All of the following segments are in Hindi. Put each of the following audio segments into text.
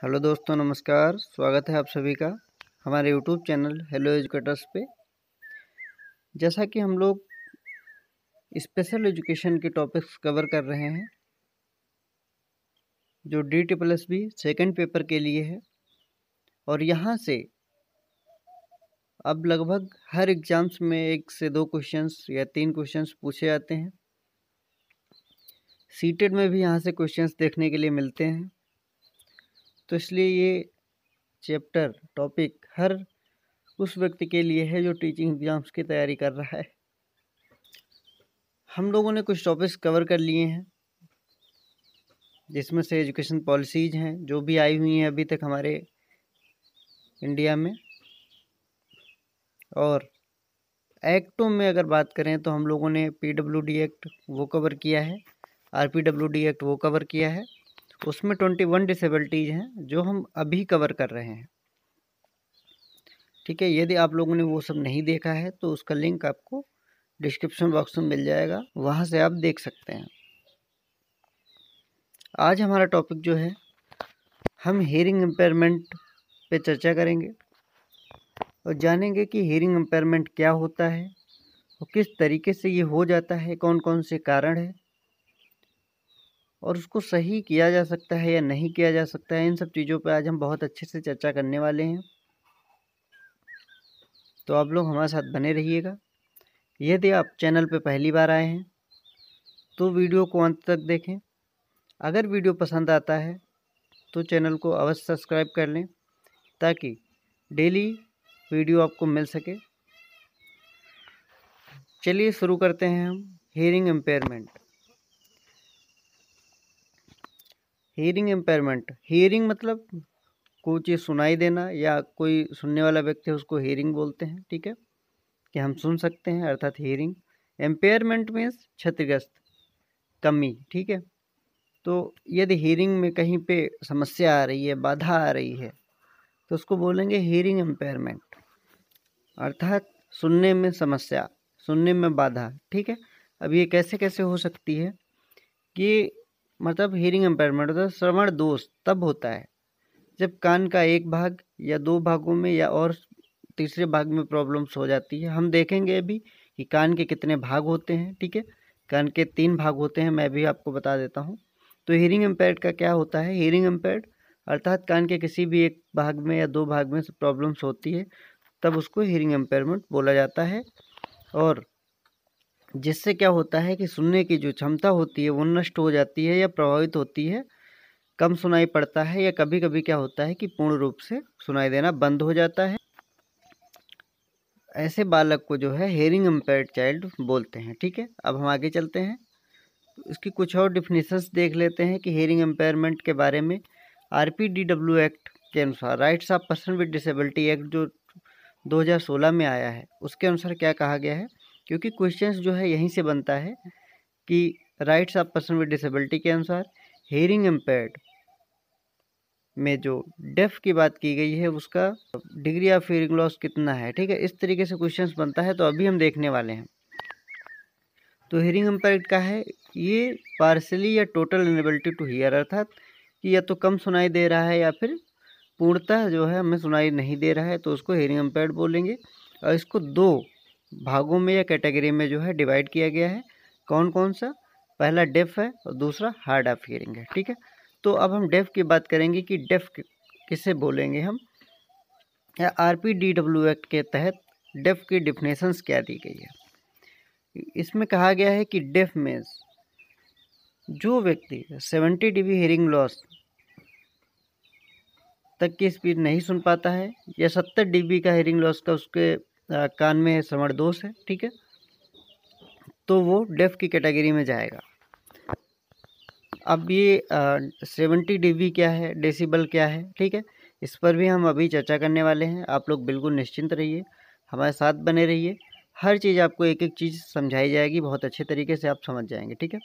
हेलो दोस्तों, नमस्कार। स्वागत है आप सभी का हमारे यूट्यूब चैनल हेलो एजुकेटर्स पे। जैसा कि हम लोग स्पेशल एजुकेशन के टॉपिक्स कवर कर रहे हैं जो DSSB सेकंड पेपर के लिए है, और यहाँ से अब लगभग हर एग्ज़ाम्स में 1 से 2 क्वेश्चंस या 3 क्वेश्चंस पूछे जाते हैं। सीटेड में भी यहाँ से क्वेश्चंस देखने के लिए मिलते हैं, तो इसलिए ये चैप्टर टॉपिक हर उस व्यक्ति के लिए है जो टीचिंग एग्ज़ाम्स की तैयारी कर रहा है। हम लोगों ने कुछ टॉपिक्स कवर कर लिए हैं, जिसमें से एजुकेशन पॉलिसीज़ हैं जो भी आई हुई हैं अभी तक हमारे इंडिया में, और एक्टों में अगर बात करें तो हम लोगों ने PWD एक्ट वो कवर किया है, RPWD एक्ट वो कवर किया है। उसमें 21 डिसेबिलिटीज़ हैं जो हम अभी कवर कर रहे हैं। ठीक है, यदि आप लोगों ने वो सब नहीं देखा है तो उसका लिंक आपको डिस्क्रिप्शन बॉक्स में मिल जाएगा, वहाँ से आप देख सकते हैं। आज हमारा टॉपिक जो है, हम हियरिंग इम्पेयरमेंट पे चर्चा करेंगे और जानेंगे कि हियरिंग इम्पेयरमेंट क्या होता है और किस तरीके से ये हो जाता है, कौन कौन से कारण है और उसको सही किया जा सकता है या नहीं किया जा सकता है। इन सब चीज़ों पे आज हम बहुत अच्छे से चर्चा करने वाले हैं, तो आप लोग हमारे साथ बने रहिएगा। यदि आप चैनल पे पहली बार आए हैं तो वीडियो को अंत तक देखें। अगर वीडियो पसंद आता है तो चैनल को अवश्य सब्सक्राइब कर लें ताकि डेली वीडियो आपको मिल सके। चलिए शुरू करते हैं हम hearing impairment. Hearing impairment, hearing मतलब कोई चीज़ सुनाई देना, या कोई सुनने वाला व्यक्ति है उसको हियरिंग बोलते हैं। ठीक है, कि हम सुन सकते हैं, अर्थात हियरिंग। एम्पेयरमेंट मीन्स क्षतिग्रस्त, कमी। ठीक है, तो यदि हियरिंग में कहीं पे समस्या आ रही है, बाधा आ रही है, तो उसको बोलेंगे हियरिंग इम्पेयरमेंट, अर्थात सुनने में समस्या, सुनने में बाधा। ठीक है, अब ये कैसे कैसे हो सकती है कि मतलब हियरिंग इम्पेयरमेंट मतलब श्रवण दोष तब होता है जब कान का एक भाग या 2 भागों में या और तीसरे भाग में प्रॉब्लम्स हो जाती है। हम देखेंगे अभी कि कान के कितने भाग होते हैं। ठीक है, कान के 3 भाग होते हैं, मैं भी आपको बता देता हूँ। तो हियरिंग इम्पेयर्ड का क्या होता है? हियरिंग इम्पेयर्ड अर्थात कान के किसी भी एक भाग में या 2 भाग में प्रॉब्लम्स होती है, तब उसको हियरिंग इम्पेयरमेंट बोला जाता है। और जिससे क्या होता है कि सुनने की जो क्षमता होती है वो नष्ट हो जाती है या प्रभावित होती है, कम सुनाई पड़ता है, या कभी कभी क्या होता है कि पूर्ण रूप से सुनाई देना बंद हो जाता है। ऐसे बालक को जो है हियरिंग इम्पेयर्ड चाइल्ड बोलते हैं। ठीक है, अब हम आगे चलते हैं, इसकी कुछ और डिफिनेशंस देख लेते हैं कि हियरिंग इम्पेयरमेंट के बारे में। RPDW एक्ट के अनुसार, rights of person with disability act जो 2016 में आया है, उसके अनुसार क्या कहा गया है, क्योंकि क्वेश्चंस जो है यहीं से बनता है कि rights of person with disability के अनुसार हियरिंग इम्पेयर्ड में जो डेफ की बात की गई है उसका डिग्री ऑफ हियरिंग लॉस कितना है। ठीक है, इस तरीके से क्वेश्चंस बनता है, तो अभी हम देखने वाले हैं। तो हियरिंग इम्पेयर्ड का है ये पार्शली या टोटल इनेबिलिटी टू हियर, अर्थात कि या तो कम सुनाई दे रहा है या फिर पूर्णतः जो है हमें सुनाई नहीं दे रहा है, तो उसको हियरिंग इम्पेयर्ड बोलेंगे। और इसको 2 भागों में या कैटेगरी में जो है डिवाइड किया गया है। कौन कौन सा? पहला डेफ है और दूसरा हार्ड ऑफ हियरिंग है। ठीक है, तो अब हम डेफ की बात करेंगे कि डेफ किसे बोलेंगे हम, या RPDW एक्ट के तहत डेफ की डिफिनेशंस क्या दी गई है। इसमें कहा गया है कि डेफ मीन्स जो व्यक्ति 70 dB हियरिंग लॉस तक की स्पीड नहीं सुन पाता है, या 70 dB का हियरिंग लॉस का उसके कान में श्रवण दोष है। ठीक है, तो वो डेफ की कैटेगरी में जाएगा। अब ये 70 dB क्या है, डेसिबल क्या है, ठीक है, इस पर भी हम अभी चर्चा करने वाले हैं। आप लोग बिल्कुल निश्चिंत रहिए, हमारे साथ बने रहिए। हर चीज़ आपको एक एक चीज़ समझाई जाएगी, बहुत अच्छे तरीके से आप समझ जाएंगे। ठीक है,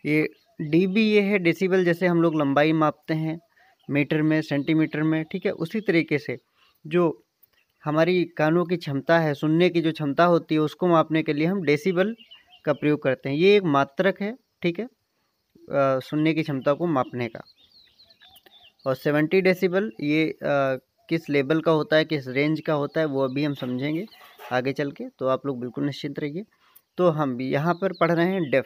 ये dB ये है डेसिबल, जैसे हम लोग लंबाई मापते हैं मीटर में, सेंटीमीटर में। ठीक है, उसी तरीके से जो हमारी कानों की क्षमता है, सुनने की जो क्षमता होती है, उसको मापने के लिए हम डेसिबल का प्रयोग करते हैं। ये एक मात्रक है। ठीक है, सुनने की क्षमता को मापने का। और 70 डेसिबल ये किस लेवल का होता है, किस रेंज का होता है, वो अभी हम समझेंगे आगे चल के, तो आप लोग बिल्कुल निश्चिंत रहिए। तो हम भी यहाँ पर पढ़ रहे हैं डेफ।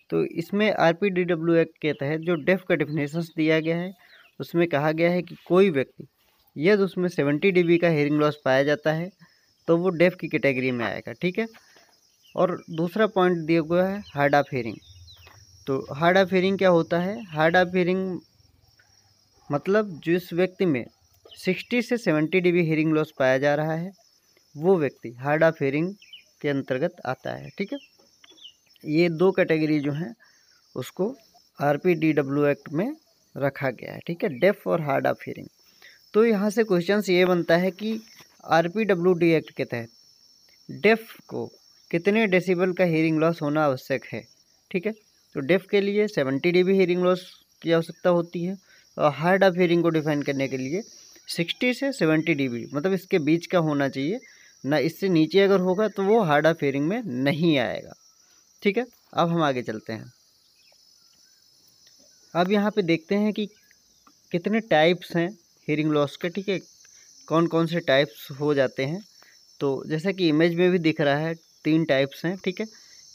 तो इसमें RPDW एक्ट के तहत जो डेफ का डेफिनेशन दिया गया है, उसमें कहा गया है कि कोई व्यक्ति यदि उसमें 70 dB का हेयरिंग लॉस पाया जाता है तो वो डेफ की कैटेगरी में आएगा, ठीक है। और दूसरा पॉइंट दिया हुआ है हार्ड ऑफ हेयरिंग। तो हार्ड ऑफ हेयरिंग क्या होता है? हार्ड ऑफ हेयरिंग मतलब जिस व्यक्ति में 60 से 70 dB हेयरिंग लॉस पाया जा रहा है वो व्यक्ति हार्ड ऑफ हेयरिंग के अंतर्गत आता है, ठीक है। ये दो कैटेगरी जो हैं उसको RPDW एक्ट में रखा गया है, ठीक है, डेफ और हार्ड ऑफ हेयरिंग। तो यहाँ से क्वेश्चन ये बनता है कि RPWD एक्ट के तहत डेफ को कितने डेसिबल का हेयरिंग लॉस होना आवश्यक है, ठीक है। तो डेफ के लिए 70 dB हेयरिंग लॉस की आवश्यकता होती है और हार्ड ऑफ हेयरिंग को डिफाइन करने के लिए 60 से 70 dB मतलब इसके बीच का होना चाहिए ना, इससे नीचे अगर होगा तो वो हार्ड ऑफ हेयरिंग में नहीं आएगा, ठीक है। अब हम आगे चलते हैं। अब यहाँ पे देखते हैं कि कितने टाइप्स हैं हेयरिंग लॉस के, ठीक है, कौन कौन से टाइप्स हो जाते हैं। तो जैसा कि इमेज में भी दिख रहा है 3 टाइप्स हैं, ठीक है।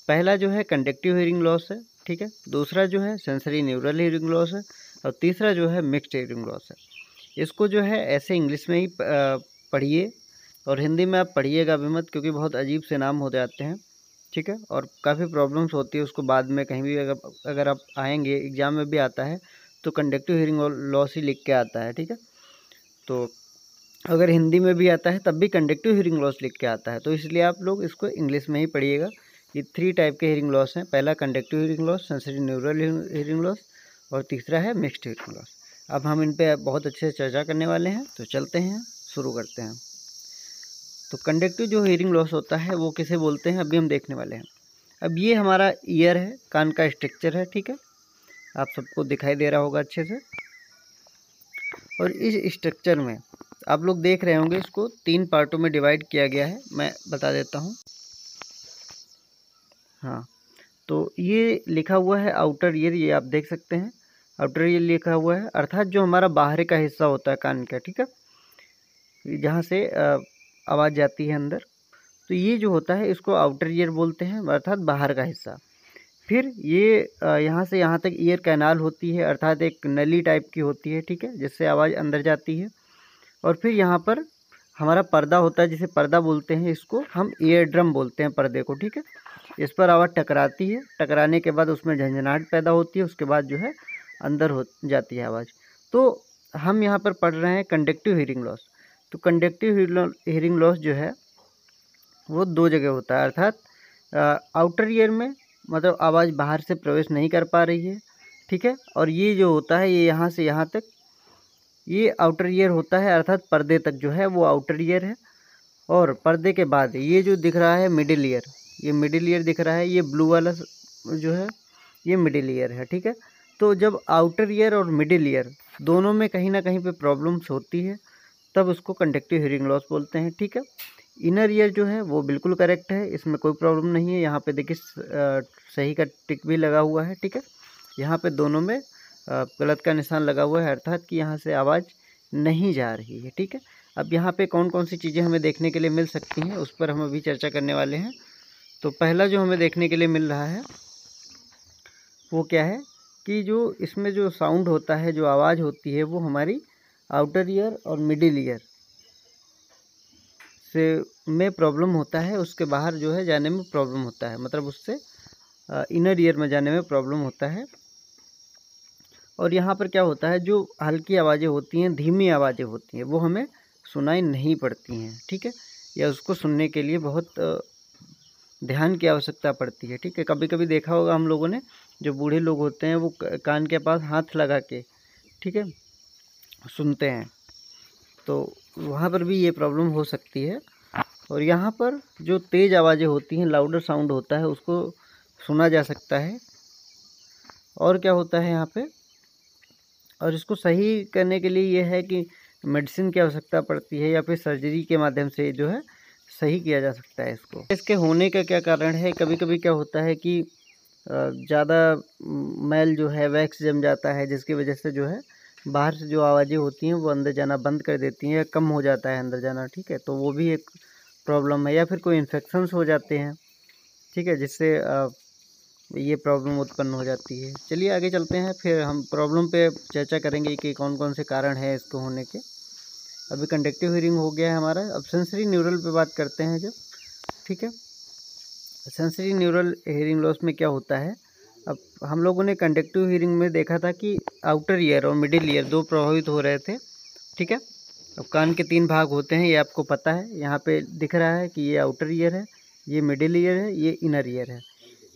पहला जो है कंडक्टिव हेयरिंग लॉस है, ठीक है। दूसरा जो है सेंसरी न्यूरल हेयरिंग लॉस है और तीसरा जो है मिक्स्ड हेयरिंग लॉस है। इसको जो है ऐसे इंग्लिश में ही पढ़िए और हिंदी में आप पढ़िएगा भी मत, क्योंकि बहुत अजीब से नाम हो जाते हैं, ठीक है, और काफ़ी प्रॉब्लम्स होती है उसको बाद में कहीं भी अगर आप आएंगे एग्ज़ाम में भी आता है तो कंडक्टिव हेयरिंग लॉस ही लिख के आता है, ठीक है। तो अगर हिंदी में भी आता है तब भी कंडक्टिव हेयरिंग लॉस लिख के आता है, तो इसलिए आप लोग इसको इंग्लिश में ही पढ़िएगा। ये 3 टाइप के हेयरिंग लॉस हैं। पहला conductive hearing loss, sensory neural hearing loss और तीसरा है मिक्स्ड हेयरिंग लॉस। अब हम इन पे बहुत अच्छे से चर्चा करने वाले हैं, तो चलते हैं, शुरू करते हैं। तो कंडक्टिव जो हेयरिंग लॉस होता है वो किसे बोलते हैं अभी हम देखने वाले हैं। अब ये हमारा ईयर है, कान का स्ट्रक्चर है, ठीक है, आप सबको दिखाई दे रहा होगा अच्छे से। और इस स्ट्रक्चर में आप लोग देख रहे होंगे इसको 3 पार्टों में डिवाइड किया गया है, मैं बता देता हूँ। हाँ, तो ये लिखा हुआ है आउटर ईयर, ये आप देख सकते हैं आउटर ईयर लिखा हुआ है, अर्थात जो हमारा बाहर का हिस्सा होता है कान का, ठीक है, जहाँ से आवाज़ जाती है अंदर, तो ये जो होता है इसको आउटर ईयर बोलते हैं, अर्थात बाहर का हिस्सा। फिर ये यहाँ से यहाँ तक ईयर कैनाल होती है, अर्थात एक नली टाइप की होती है, ठीक है, जिससे आवाज़ अंदर जाती है। और फिर यहाँ पर हमारा पर्दा होता है, जिसे पर्दा बोलते हैं, इसको हम ईयर ड्रम बोलते हैं पर्दे को, ठीक है। इस पर आवाज़ टकराती है, टकराने के बाद उसमें झंझनाहट पैदा होती है, उसके बाद जो है अंदर हो जाती है आवाज़। तो हम यहाँ पर पढ़ रहे हैं कंडक्टिव हेयरिंग लॉस। तो कंडक्टिव हेयरिंग लॉस जो है वो 2 जगह होता है, अर्थात आउटर ईयर में मतलब आवाज़ बाहर से प्रवेश नहीं कर पा रही है, ठीक है। और ये जो होता है ये यहाँ से यहाँ तक ये आउटर ईयर होता है, अर्थात पर्दे तक जो है वो आउटर ईयर है। और पर्दे के बाद ये जो दिख रहा है मिडिल ईयर, ये मिडिल ईयर दिख रहा है, ये ब्लू वाला जो है ये मिडिल ईयर है, ठीक है। तो जब आउटर ईयर और मिडिल ईयर दोनों में कहीं ना कहीं पे प्रॉब्लम्स होती है तब उसको कंडक्टिव हेयरिंग लॉस बोलते हैं, ठीक है। इनर ईयर जो है वो बिल्कुल करेक्ट है, इसमें कोई प्रॉब्लम नहीं है। यहाँ पे देखिए सही का टिक भी लगा हुआ है, ठीक है। यहाँ पे दोनों में गलत का निशान लगा हुआ है, अर्थात कि यहाँ से आवाज़ नहीं जा रही है, ठीक है। अब यहाँ पे कौन कौन सी चीज़ें हमें देखने के लिए मिल सकती हैं उस पर हम अभी चर्चा करने वाले हैं। तो पहला जो हमें देखने के लिए मिल रहा है वो क्या है कि जो इसमें जो साउंड होता है, जो आवाज़ होती है, वो हमारी आउटर ईयर और मिडिल ईयर से में प्रॉब्लम होता है, उसके बाहर जो है जाने में प्रॉब्लम होता है, मतलब उससे इनर ईयर में जाने में प्रॉब्लम होता है। और यहाँ पर क्या होता है, जो हल्की आवाज़ें होती हैं, धीमी आवाज़ें होती हैं, वो हमें सुनाई नहीं पड़ती हैं, ठीक है, या उसको सुनने के लिए बहुत ध्यान की आवश्यकता पड़ती है, ठीक है। कभी कभी देखा होगा हम लोगों ने, जो बूढ़े लोग होते हैं वो कान के पास हाथ लगा के, ठीक है, सुनते हैं, तो वहाँ पर भी ये प्रॉब्लम हो सकती है। और यहाँ पर जो तेज़ आवाज़ें होती हैं, लाउडर साउंड होता है, उसको सुना जा सकता है। और क्या होता है यहाँ पे, और इसको सही करने के लिए ये है कि मेडिसिन की आवश्यकता पड़ती है या फिर सर्जरी के माध्यम से जो है सही किया जा सकता है इसको। इसके होने का क्या कारण है, कभी कभी क्या होता है कि ज़्यादा मैल जो है वैक्स जम जाता है, जिसकी वजह से जो है बाहर से जो आवाज़ें होती हैं वो अंदर जाना बंद कर देती हैं या कम हो जाता है अंदर जाना, ठीक है, तो वो भी एक प्रॉब्लम है। या फिर कोई इन्फेक्शंस हो जाते हैं, ठीक है, जिससे ये प्रॉब्लम उत्पन्न हो जाती है। चलिए आगे चलते हैं, फिर हम प्रॉब्लम पे चर्चा करेंगे कि कौन कौन से कारण हैं इसको होने के। अभी कंडक्टिव हियरिंग हो गया है हमारा, अब सेंसरी न्यूरल पे बात करते हैं जब, ठीक है। सेंसरी न्यूरल हियरिंग लॉस में क्या होता है, अब हम लोगों ने कंडक्टिव हियरिंग में देखा था कि आउटर ईयर और मिडिल ईयर दो प्रभावित हो रहे थे, ठीक है। अब कान के 3 भाग होते हैं, ये आपको पता है, यहाँ पे दिख रहा है कि ये आउटर ईयर है, ये मिडिल ईयर है, ये इनर ईयर है,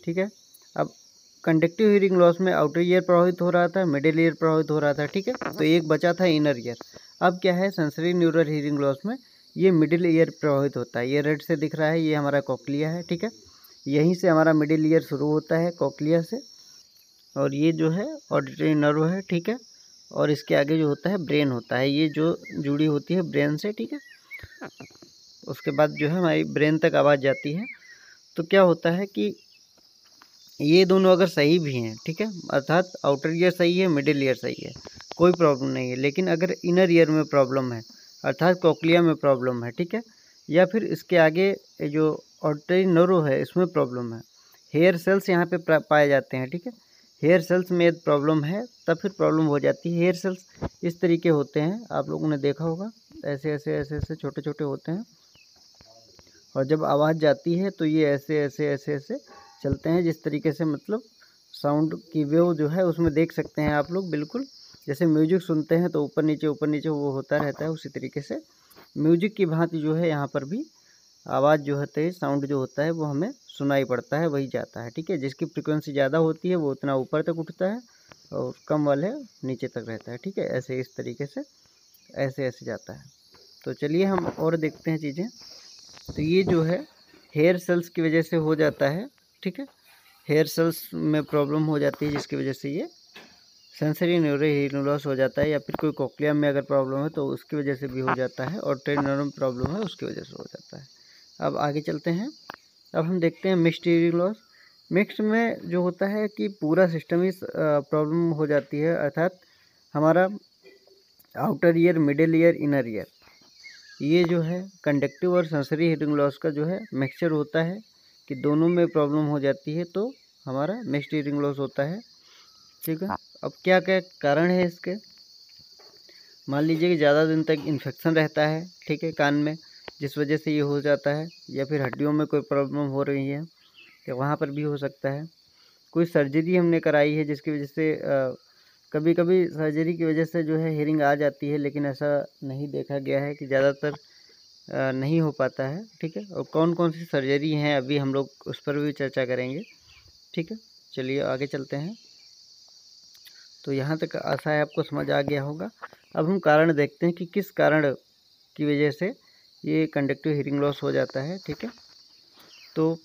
ठीक है। अब कंडक्टिव हियरिंग लॉस में आउटर ईयर प्रभावित हो रहा था, मिडिल ईयर प्रभावित हो रहा था, ठीक है, तो एक बचा था इनर ईयर। अब क्या है, सेंसरी न्यूरल हियरिंग लॉस में ये मिडिल ईयर प्रभावित होता है। ये रेड से दिख रहा है, ये हमारा कॉक्लिया है, ठीक है, यहीं से हमारा मिडिल ईयर शुरू होता है कॉक्लिया से, और ये जो है ऑडिटरी नर्व है, ठीक है, और इसके आगे जो होता है ब्रेन होता है, ये जो जुड़ी होती है ब्रेन से, ठीक है। उसके बाद जो है हमारी ब्रेन तक आवाज़ जाती है। तो क्या होता है कि ये दोनों अगर सही भी हैं, ठीक है, अर्थात आउटर ईयर सही है, मिडिल ईयर सही है, कोई प्रॉब्लम नहीं है, लेकिन अगर इनर ईयर में प्रॉब्लम है, अर्थात कॉक्लिया में प्रॉब्लम है, ठीक है, या फिर इसके आगे जो ऑडिटरी नर्व है इसमें प्रॉब्लम है, हेयर सेल्स यहाँ पे पाए जाते हैं, ठीक है, हेयर सेल्स में यदि प्रॉब्लम है तब फिर प्रॉब्लम हो जाती है। हेयर सेल्स इस तरीके होते हैं, आप लोगों ने देखा होगा, ऐसे ऐसे ऐसे ऐसे छोटे छोटे होते हैं, और जब आवाज़ जाती है तो ये ऐसे ऐसे ऐसे ऐसे चलते हैं, जिस तरीके से मतलब साउंड की वेव जो है उसमें देख सकते हैं आप लोग, बिल्कुल जैसे म्यूजिक सुनते हैं तो ऊपर नीचे वो होता रहता है, उसी तरीके से म्यूजिक की भांति जो है यहाँ पर भी आवाज़ जो होती है, साउंड जो होता है वो हमें सुनाई पड़ता है, वही जाता है, ठीक है। जिसकी फ्रिक्वेंसी ज़्यादा होती है वो उतना ऊपर तक उठता है और कम वाले नीचे तक रहता है, ठीक है, ऐसे इस तरीके से ऐसे ऐसे जाता है। तो चलिए हम और देखते हैं चीज़ें। तो ये जो है हेयर सेल्स की वजह से हो जाता है, ठीक है, हेयर सेल्स में प्रॉब्लम हो जाती है जिसकी वजह से ये सेंसरी न्यूरल हियरिंग लॉस हो जाता है, या फिर कोई कॉक्लिया में अगर प्रॉब्लम है तो उसकी वजह से भी हो जाता है, और ट्रेन नर्व में प्रॉब्लम है उसकी वजह से हो जाता है। अब आगे चलते हैं, अब हम देखते हैं मिक्स्ड हियरिंग लॉस। मिक्स्ड में जो होता है कि पूरा सिस्टम ही प्रॉब्लम हो जाती है, अर्थात हमारा outer ear, middle ear, inner ear, ये जो है कंडक्टिव और सेंसरी हियरिंग लॉस का जो है मिक्सचर होता है कि दोनों में प्रॉब्लम हो जाती है, तो हमारा मिक्स्ड हियरिंग लॉस होता है, ठीक है। अब क्या क्या कारण है इसके, मान लीजिए कि ज़्यादा दिन तक इन्फेक्शन रहता है, ठीक है, कान में, जिस वजह से ये हो जाता है, या फिर हड्डियों में कोई प्रॉब्लम हो रही है तो वहाँ पर भी हो सकता है। कोई सर्जरी हमने कराई है जिसकी वजह से कभी कभी सर्जरी की वजह से जो है हियरिंग आ जाती है, लेकिन ऐसा नहीं देखा गया है कि ज़्यादातर नहीं हो पाता है, ठीक है। और कौन कौन सी सर्जरी हैं अभी हम लोग उस पर भी चर्चा करेंगे, ठीक है। चलिए आगे चलते हैं। तो यहाँ तक आशा है आपको समझ आ गया होगा। अब हम कारण देखते हैं कि किस कारण की वजह से ये कंडक्टिव हियरिंग लॉस हो जाता है, ठीक है। तो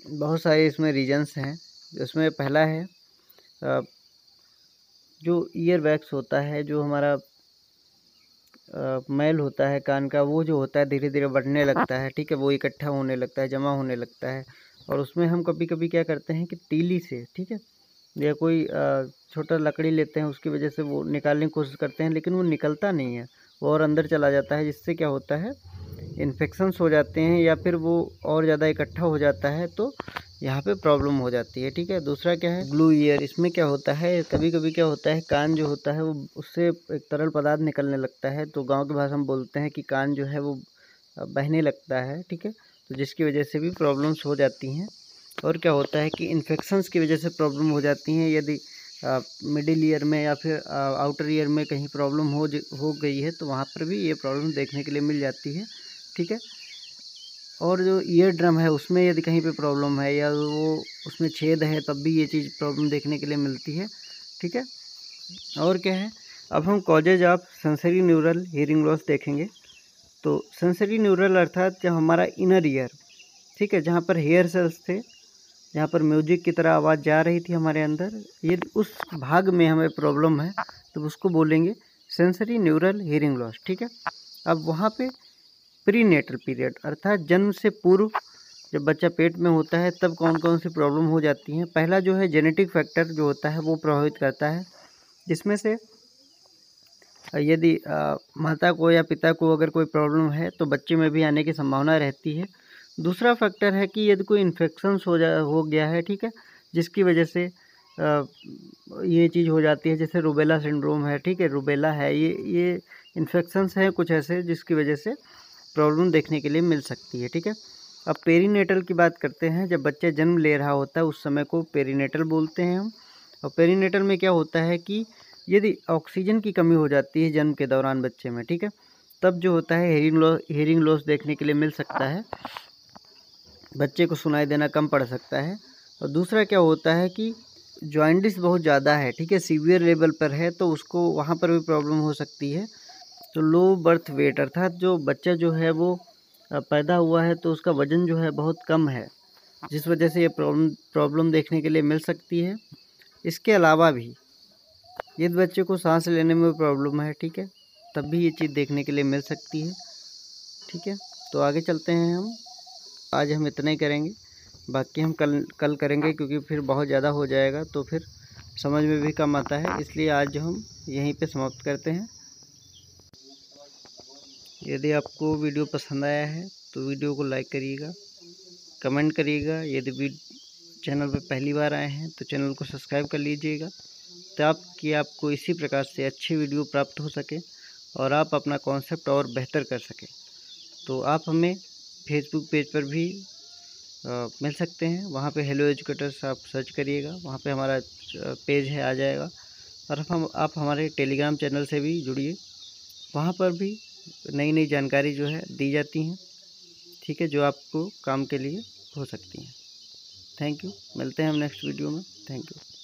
बहुत सारे इसमें रीजन्स हैं। इसमें पहला है जो ईयर वैक्स होता है, जो हमारा मैल होता है कान का, वो जो होता है धीरे धीरे बढ़ने लगता है, ठीक है, वो इकट्ठा होने लगता है, जमा होने लगता है, और उसमें हम कभी कभी क्या करते हैं कि तीली से, ठीक है, या कोई छोटा लकड़ी लेते हैं, उसकी वजह से वो निकालने की कोशिश करते हैं, लेकिन वो निकलता नहीं है, वो और अंदर चला जाता है, जिससे क्या होता है इन्फेक्शंस हो जाते हैं, या फिर वो और ज़्यादा इकट्ठा हो जाता है, तो यहाँ पे प्रॉब्लम हो जाती है, ठीक है। दूसरा क्या है ग्लू ईयर, इसमें क्या होता है कभी कभी क्या होता है कान जो होता है वो उससे एक तरल पदार्थ निकलने लगता है, तो गांव की भाषा में बोलते हैं कि कान जो है वो बहने लगता है, ठीक है, तो जिसकी वजह से भी प्रॉब्लम्स हो जाती हैं। और क्या होता है कि इन्फेक्शंस की वजह से प्रॉब्लम हो जाती हैं, यदि मिडिल ईयर में या फिर आउटर ईयर में कहीं प्रॉब्लम हो गई है तो वहाँ पर भी ये प्रॉब्लम देखने के लिए मिल जाती है, ठीक है। और जो ईयर ड्रम है उसमें यदि कहीं पे प्रॉब्लम है या वो उसमें छेद है तब भी ये चीज़ प्रॉब्लम देखने के लिए मिलती है, ठीक है। और क्या है, अब हम causes of sensory neural hearing loss देखेंगे। तो सेंसरी न्यूरल अर्थात जब हमारा इनर ईयर, ठीक है, जहाँ पर हेयर सेल्स थे, जहाँ पर म्यूजिक की तरह आवाज़ जा रही थी हमारे अंदर, यदि उस भाग में हमें प्रॉब्लम है तो उसको बोलेंगे सेंसरी न्यूरल हियरिंग लॉस, ठीक है। अब वहाँ पे प्रीनेटल पीरियड अर्थात जन्म से पूर्व जब बच्चा पेट में होता है तब कौन कौन सी प्रॉब्लम हो जाती हैं। पहला जो है जेनेटिक फैक्टर जो होता है वो प्रभावित करता है, जिसमें से यदि माता को या पिता को अगर कोई प्रॉब्लम है तो बच्चे में भी आने की संभावना रहती है। दूसरा फैक्टर है कि यदि कोई इन्फेक्शंस हो गया है, ठीक है, जिसकी वजह से ये चीज़ हो जाती है, जैसे रूबेला सिंड्रोम है, ठीक है, रूबेला है, ये इन्फेक्शंस हैं कुछ ऐसे जिसकी वजह से प्रॉब्लम देखने के लिए मिल सकती है, ठीक है। अब पेरीनेटल की बात करते हैं। जब बच्चा जन्म ले रहा होता है उस समय को पेरीनेटल बोलते हैं हम। और पेरीनेटल में क्या होता है कि यदि ऑक्सीजन की कमी हो जाती है जन्म के दौरान बच्चे में, ठीक है, तब जो होता है हेयरिंग लॉस देखने के लिए मिल सकता है, बच्चे को सुनाई देना कम पड़ सकता है। और दूसरा क्या होता है कि जॉइंटिस बहुत ज़्यादा है, ठीक है, सीवियर लेवल पर है, तो उसको वहाँ पर भी प्रॉब्लम हो सकती है। तो लो बर्थ वेट, अर्थात जो बच्चा जो है वो पैदा हुआ है तो उसका वज़न जो है बहुत कम है, जिस वजह से ये प्रॉब्लम देखने के लिए मिल सकती है। इसके अलावा भी यदि बच्चे को सांस लेने में प्रॉब्लम है, ठीक है, तब भी ये चीज़ देखने के लिए मिल सकती है, ठीक है। तो आगे चलते हैं हम। आज हम इतना ही करेंगे, बाकी हम कल करेंगे, क्योंकि फिर बहुत ज़्यादा हो जाएगा तो फिर समझ में भी कम आता है, इसलिए आज हम यहीं पे समाप्त करते हैं। यदि आपको वीडियो पसंद आया है तो वीडियो को लाइक करिएगा, कमेंट करिएगा। यदि चैनल पर पहली बार आए हैं तो चैनल को सब्सक्राइब कर लीजिएगा, ताकि आपको इसी प्रकार से अच्छी वीडियो प्राप्त हो सके और आप अपना कॉन्सेप्ट और बेहतर कर सकें। तो आप हमें फेसबुक पेज पर भी मिल सकते हैं, वहाँ पे हेलो एजुकेटर्स आप सर्च करिएगा, वहाँ पे हमारा पेज है, आ जाएगा। और आप हमारे टेलीग्राम चैनल से भी जुड़िए, वहाँ पर भी नई नई जानकारी जो है दी जाती हैं, ठीक है, जो आपको काम के लिए हो सकती हैं। थैंक यू, मिलते हैं हम नेक्स्ट वीडियो में। Thank you.